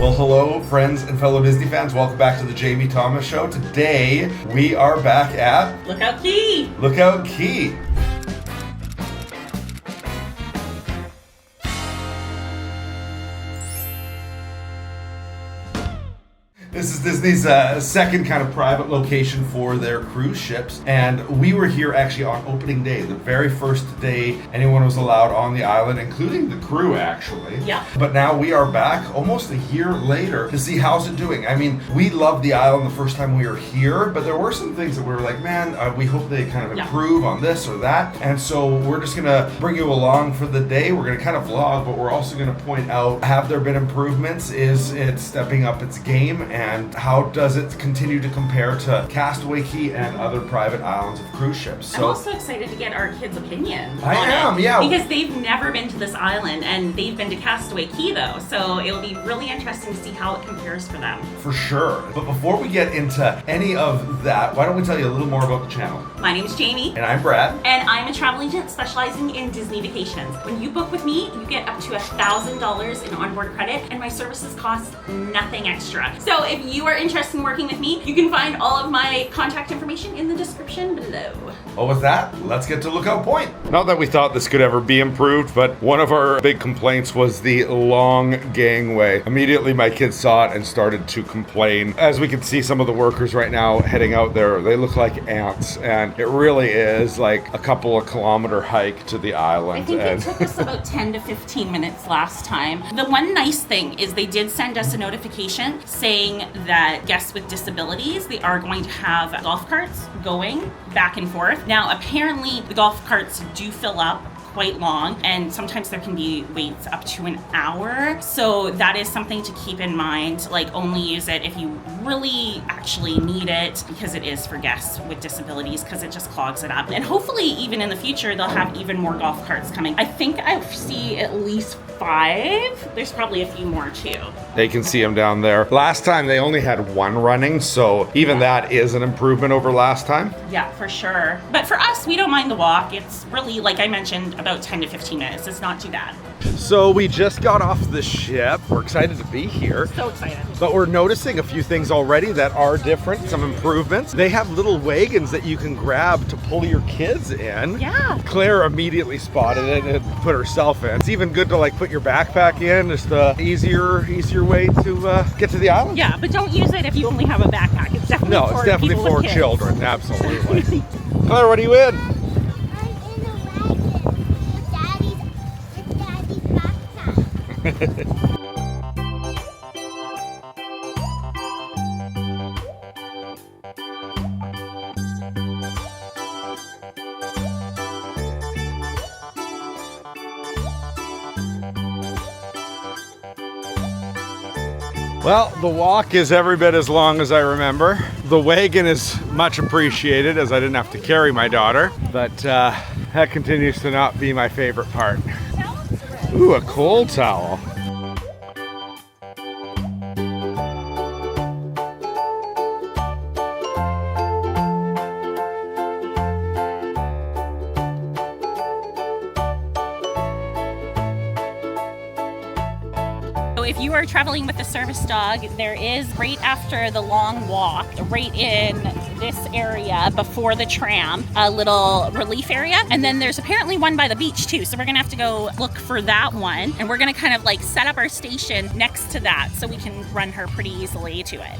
Well, hello, friends and fellow Disney fans. Welcome back to the Jamie Thomas Show. Today, we are back at Lookout Cay. Lookout Cay. This is Disney's second kind of private location for their cruise ships, and we were here actually on opening day, the very first day anyone was allowed on the island, including the crew actually. Yeah. But now we are back almost a year later to see how's it doing. I mean, we loved the island the first time we were here, but there were some things that we were like, man, we hope they kind of improve on this or that, and so we're just gonna bring you along for the day. We're gonna kind of vlog, but we're also gonna point out, have there been improvements? Is it stepping up its game? And how does it continue to compare to Castaway Cay and other private islands of cruise ships? So I'm also excited to get our kids' opinion. I am, yeah. Because they've never been to this island, and they've been to Castaway Cay though, so it'll be really interesting to see how it compares for them. For sure. But before we get into any of that, why don't we tell you a little more about the channel? My name's Jamie. And I'm Brad. And I'm a travel agent specializing in Disney vacations. When you book with me, you get up to $1,000 in onboard credit, and my services cost nothing extra. So if you are interested in working with me, you can find all of my contact information in the description below. Well, with that, let's get to Lookout Point. Not that we thought this could ever be improved, but one of our big complaints was the long gangway. Immediately my kids saw it and started to complain. As we can see, some of the workers right now heading out there, they look like ants, and it really is like a couple of kilometer hike to the island. I think it took us about 10 to 15 minutes last time. The one nice thing is they did send us a notification saying that guests with disabilities, they are going to have golf carts going back and forth. Now, apparently the golf carts do fill up quite long, and sometimes there can be waits up to an hour. So that is something to keep in mind. Like, only use it if you really actually need it, because it is for guests with disabilities, because it just clogs it up. And hopefully even in the future, they'll have even more golf carts coming. I think I see at least 5. There's probably a few more too. They can see them down there. Last time they only had one running, so even that is an improvement over last time. Yeah, for sure. But for us, we don't mind the walk. It's really, like I mentioned, about 10 to 15 minutes. It's not too bad. So we just got off the ship. We're excited to be here. So excited. But we're noticing a few things already that are different, some improvements. They have little wagons that you can grab to pull your kids in. Yeah. Claire immediately spotted it and put herself in. It's even good to like put your backpack in. Just a easier way to get to the island. Yeah, but don't use it if you only have a backpack. It's definitely for kids. children. Absolutely. Claire, what are you in? Well, the walk is every bit as long as I remember. The wagon is much appreciated, as I didn't have to carry my daughter, but that continues to not be my favorite part. Ooh, a cold towel. So if you are traveling with a service dog, there is right after the long walk, right in this area before the tram, a little relief area. And then there's apparently one by the beach too. So we're gonna have to go look for that one. And we're gonna kind of like set up our station next to that so we can run her pretty easily to it.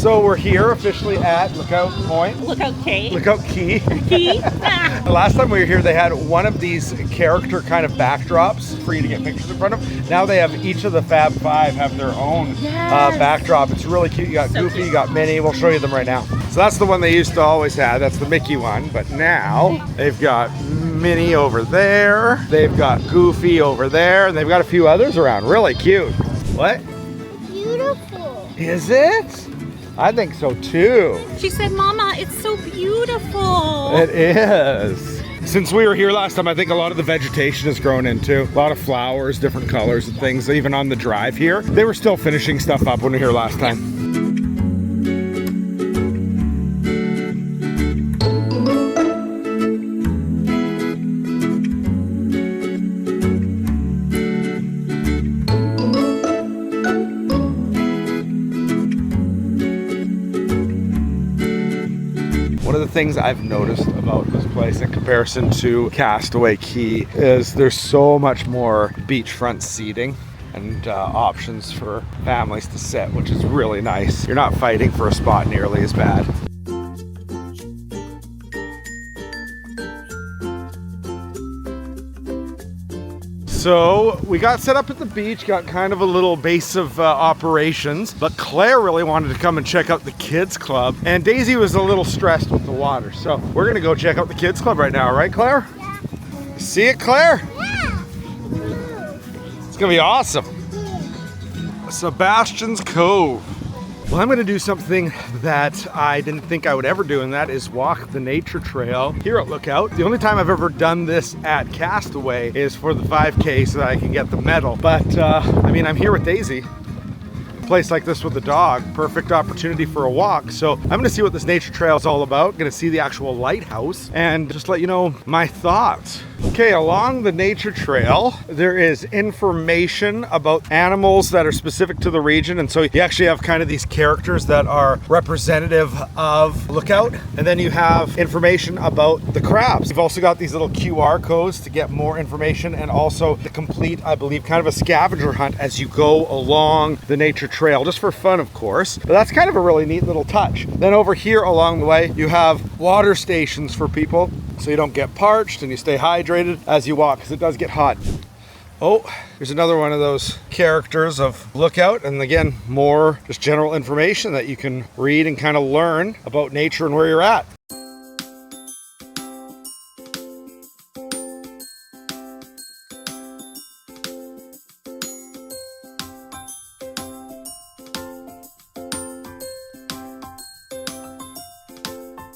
So we're here officially at Lookout Point. Lookout Cay. Lookout Cay. Key. Last time we were here, they had one of these character kind of backdrops for you to get pictures in front of. Now they have each of the Fab Five have their own backdrop. It's really cute. You got So Goofy, cute. you got Minnie. We'll show you them right now. So that's the one they used to always have. That's the Mickey one. But now they've got Minnie over there. They've got Goofy over there. And they've got a few others around. Really cute. What? Beautiful. Is it? I think so too. She said, Mama, it's so beautiful. It is. Since we were here last time, I think a lot of the vegetation has grown into. A lot of flowers, different colors and things, even on the drive here. They were still finishing stuff up when we were here last time. One of the things I've noticed about this place in comparison to Castaway Cay is there's so much more beachfront seating and options for families to sit, which is really nice. You're not fighting for a spot nearly as bad. So we got set up at the beach, got kind of a little base of operations, but Claire really wanted to come and check out the kids club, and Daisy was a little stressed with the water. So we're gonna go check out the kids club right now, right Claire? Yeah. See it, Claire? Yeah. It's gonna be awesome. Sebastian's Cove. Well, I'm gonna do something that I didn't think I would ever do, and that is walk the nature trail here at Lookout. The only time I've ever done this at Castaway is for the 5K so that I can get the medal. But I mean, I'm here with Daisy. A place like this with a dog, perfect opportunity for a walk. So I'm gonna see what this nature trail is all about. Gonna see the actual lighthouse and just let you know my thoughts. Okay, along the nature trail, there is information about animals that are specific to the region. And so you actually have kind of these characters that are representative of Lookout. And then you have information about the crabs. You've also got these little QR codes to get more information, and also to complete, I believe, kind of a scavenger hunt as you go along the nature trail, just for fun, of course. But that's kind of a really neat little touch. Then over here along the way, you have water stations for people, so you don't get parched and you stay hydrated as you walk, because it does get hot. Oh, there's another one of those characters of Lookout, and again, more just general information that you can read and kind of learn about nature and where you're at.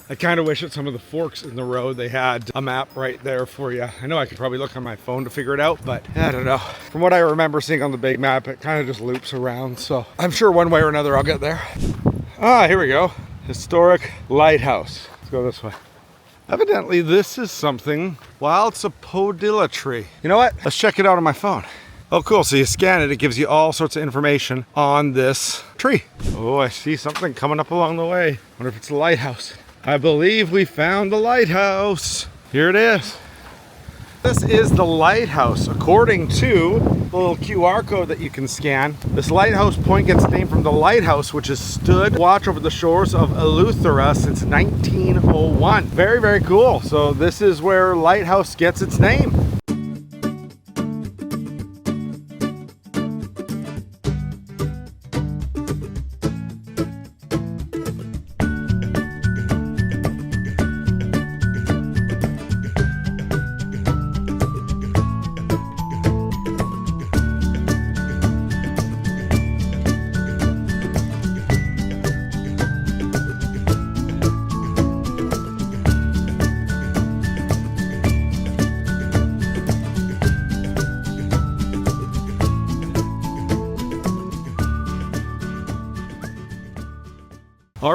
I kind of wish at some of the forks in the road they had a map right there for you. I know I could probably look on my phone to figure it out, but I don't know. From what I remember seeing on the big map, it kind of just loops around. So I'm sure one way or another I'll get there. Ah, here we go. Historic lighthouse. Let's go this way. Evidently this is something. Wow, it's a podilla tree. You know what? Let's check it out on my phone. Oh, cool. So you scan it, it gives you all sorts of information on this tree. Oh, I see something coming up along the way. Wonder if it's a lighthouse. I believe we found the lighthouse. Here it is. This is the lighthouse. According to the little QR code that you can scan, this Lighthouse Point gets named from the lighthouse, which has stood watch over the shores of Eleuthera since 1901. Very, very cool. So this is where Lighthouse gets its name.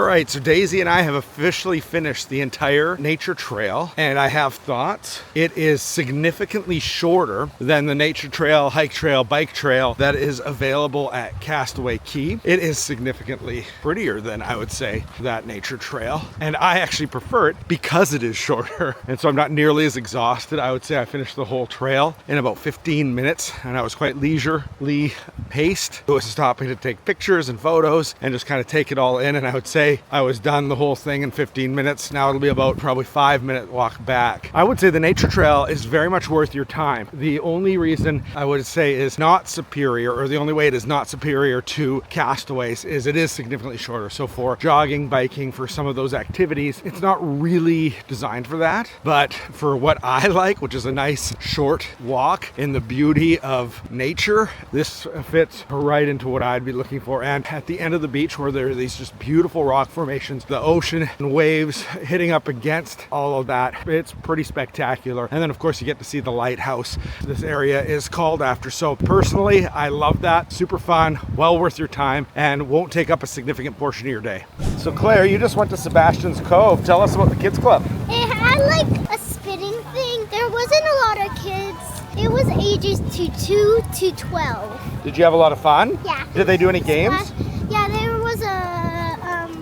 right, so Daisy and I have officially finished the entire nature trail, and I have thoughts. It is significantly shorter than the nature trail, hike trail, bike trail that is available at Castaway Cay. It is significantly prettier than, I would say, that nature trail, and I actually prefer it because it is shorter, and so I'm not nearly as exhausted. I would say I finished the whole trail in about 15 minutes, and I was quite leisurely paced. It was stopping to take pictures and photos and just kind of take it all in, and I would say I was done the whole thing in 15 minutes. Now it'll be about probably 5-minute walk back. I would say the nature trail is very much worth your time. The only reason I would say is not superior, or the only way it is not superior to Castaways, is it is significantly shorter. So for jogging, biking, for some of those activities, it's not really designed for that. But for what I like, which is a nice short walk in the beauty of nature, this fits right into what I'd be looking for. And at the end of the beach, where there are these just beautiful rock formations, the ocean and waves hitting up against all of that, it's pretty spectacular. And then of course you get to see the lighthouse this area is called after. So personally, I love that. Super fun, well worth your time, and won't take up a significant portion of your day. So Claire, you just went to Sebastian's Cove. Tell us about the kids club. It had like a spinning thing. There wasn't a lot of kids. It was ages 2 to 12. Did you have a lot of fun? Yeah. Did they do any games? Yeah, there was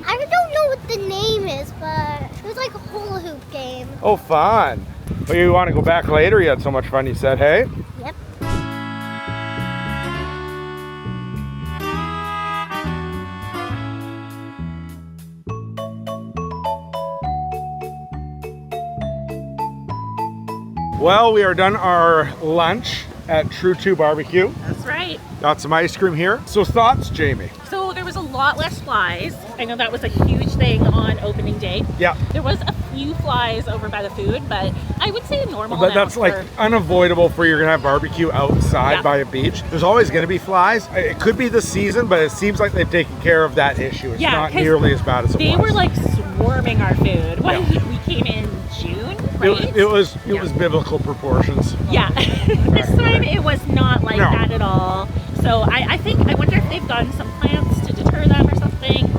I don't know what the name is, but it was like a hula hoop game. Oh, fun. Well, you want to go back later? You had so much fun, you said, hey? Yep. Well, we are done our lunch at True 2 Barbecue. That's right. Got some ice cream here. So thoughts, Jamie? So there was a lot less flies. I know that was a huge thing on opening day. Yeah. There was a few flies over by the food, but I would say a normal But amount. that's like unavoidable for you're gonna have barbecue outside Yeah. by a beach. There's always gonna be flies. It could be the season, but it seems like they've taken care of that issue. It's Yeah, not 'cause nearly as bad as it was. They were like swarming our food when Yeah. we came in June, right? It was biblical proportions. Yeah. This time it was not like No. that at all. So I wonder if they've done some plants to deter them or something.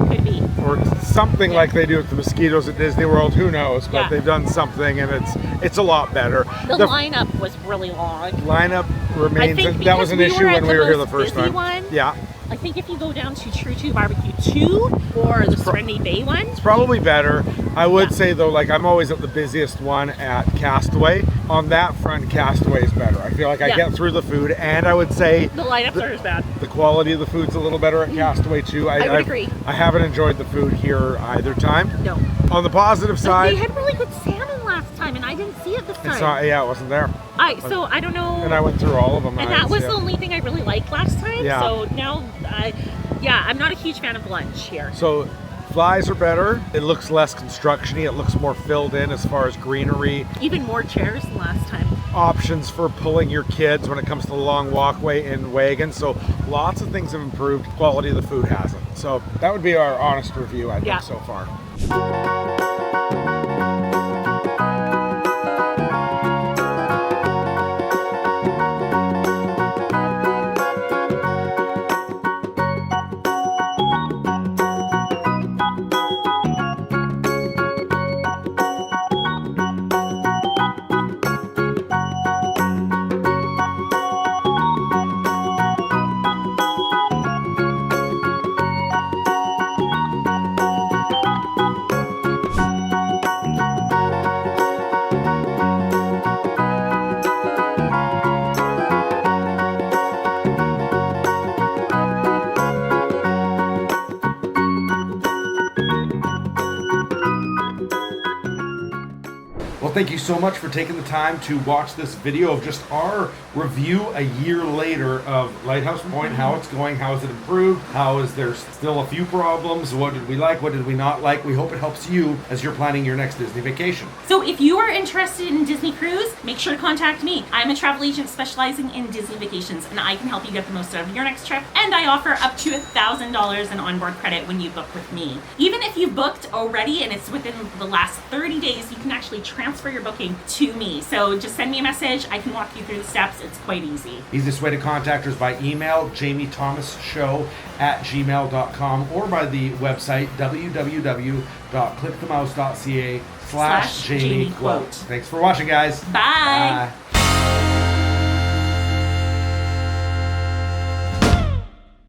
Could be. Or something like they do with the mosquitoes at Disney World, who knows, but Yeah. they've done something, and it's a lot better. The lineup was really long. lineup remains, think that was an because we issue were at when we the were here the most first busy time. one. Yeah, I think if you go down to True 2 Barbecue 2 or the Serenity Bay one, it's probably better. I would Yeah. say though, like I'm always at the busiest one at Castaway. On that front, Castaway is better. I feel like I Yeah. get through the food, and I would say the lineups aren't as bad. the quality of the food's a little better at Castaway too. I would agree. I haven't enjoyed the food here either time. No. On the positive But side, they had really good salmon last time, and I didn't see it this time. it's not, yeah, it wasn't there. So I don't know. And I went through all of them. And I that didn't was see the it. only thing I really liked last time. Yeah. So now, I'm not a huge fan of lunch here. So flies are better. It looks less construction-y. It looks more filled in as far as greenery. Even more chairs than last time. Options for pulling your kids when it comes to the long walkway in Wagon. So lots of things have improved. Quality of the food hasn't. So that would be our honest review, I think, Yeah. so far. Well, thank you so much for taking the time to watch this video of just our review a year later of Lighthouse Point, how it's going, how has it improved, how is there still a few problems, what did we like, what did we not like. We hope it helps you as you're planning your next Disney vacation. So if you are interested in Disney Cruise, make sure to contact me. I'm a travel agent specializing in Disney vacations, and I can help you get the most out of your next trip. And I offer up to $1,000 in onboard credit when you book with me. Even if you've booked already and it's within the last 30 days, you can actually transfer transfer your booking to me. So just send me a message. I can walk you through the steps. It's quite easy. Easiest way to contact her is by email, jamiethomasshow@gmail.com, or by the website, www.clickthemouse.ca/Jamie Quote. Thanks for watching, guys. Bye. Bye.